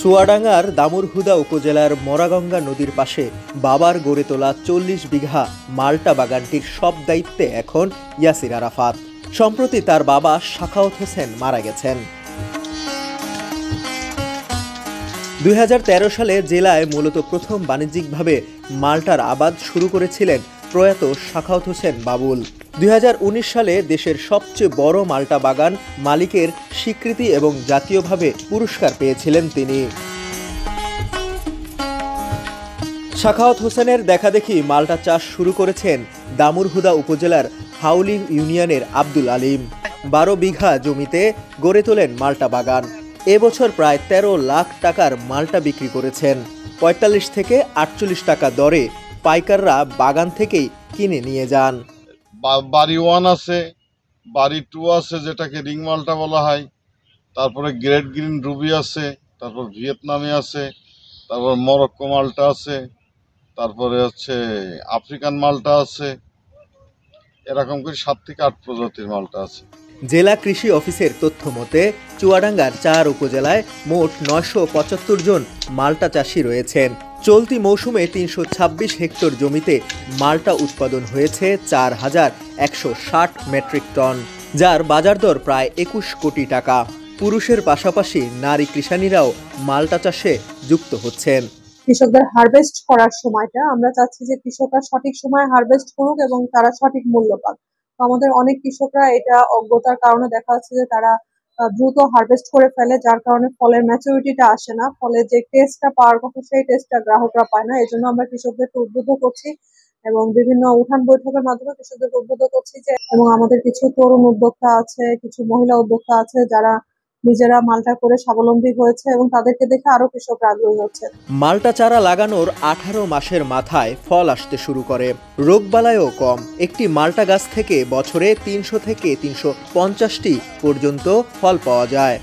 চুয়াডাঙ্গার দামুড়হুদা উপজেলার মরাগঙ্গা নদীর পাশে বাবার গড়ে তোলা ৪০ বিঘা মাল্টা বাগানটির সব দায়িত্বে এখন ইয়াসির আরাফাত। সম্প্রতি তার বাবা সাখাওয়াত হোসেন মারা গেছেন। ২০১৩ সালে জেলায় মূলত প্রথম বাণিজ্যিকভাবে মাল্টার আবাদ শুরু করেছিলেন প্রয়াত সাখাওয়াত হোসেন বাবুল। ২০১৯ সালে দেশের সবচেয়ে বড় মাল্টা বাগান মালিকের স্বীকৃতি এবং জাতীয়ভাবে পুরস্কার পেয়েছিলেন তিনি। সাখাওয়াত হোসেনের দেখাদেখি মাল্টা চাষ শুরু করেছেন দামুড়হুদা উপজেলার হাউলি ইউনিয়নের আব্দুল আলিম। ১২ বিঘা জমিতে গড়ে তোলেন মাল্টা বাগান। এবছর প্রায় ১৩ লাখ টাকার মাল্টা বিক্রি করেছেন। ৪৫ থেকে ৪৮ টাকা দরে পাইকাররা বাগান থেকেই কিনে নিয়ে যান। বাড়ি 1 আছে, বাড়ি 2 আছে, যেটাকে রিং মাল্টা বলা হয়। তারপরে গ্রেট গ্রিন রুবি আছে, তারপর ভিয়েতনামি আছে, তারপর মরক্কো মাল্টা আছে, তারপরে হচ্ছে আফ্রিকান মাল্টা আছে। এরকম করে 7 থেকে 8 প্রজাতির মাল্টা আছে। জেলা কৃষি অফিসের তথ্য মতে চুয়াডাঙ্গার ৪ উপজেলায় মোট ৯৭৫ জন মাল্টা চাষি রয়েছেন। চলতি মৌসুমে ৩২৬ হেক্টর জমিতে মাল্টা উৎপাদন হয়েছে ৪,১৬০ মেট্রিক টন, যার বাজার দর প্রায় ২১ কোটি টাকা। পুরুষের পাশাপাশি নারী কৃষানীরাও মাল্টা চাষে যুক্ত হচ্ছেন। কৃষকদের হারভেস্ট করার সময়টা আমরা চাচ্ছি যে কৃষকরা সঠিক সময় হারভেস্ট করুক এবং তারা সঠিক মূল্য পাক। তো আমাদের অনেক কৃষকরা এটা অজ্ঞতার কারণে দেখা যাচ্ছে যে তারা দ্রুত হারভেস্ট করে ফেলে, যার কারণে ফলের ম্যাচুরিটিটা আসে না, ফলে যে টেস্টটা পাওয়ার কথা সেই টেস্টটা গ্রাহকরা পায় না। এজন্য আমরা কৃষকদেরকে উদ্বুদ্ধ করছি এবং বিভিন্ন উঠান বৈঠকের মাধ্যমে কৃষকদেরকে উদ্বুদ্ধ করছি যে, এবং আমাদের কিছু তরুণ উদ্যোক্তা আছে, কিছু মহিলা উদ্যোক্তা আছে যারা নিজেরা মাল্টা করে স্বাবলম্বী হয়েছে এবং তাদেরকে দেখে আরো কৃষকরা আগ্রহী হচ্ছে। মাল্টা চারা লাগানোর 18 মাসের মাথায় ফল আসতে শুরু করে। রোগবালাইও কম। একটি মাল্টা গাছ থেকে বছরে ৩০০ থেকে ৩৫০টি পর্যন্ত ফল পাওয়া যায়।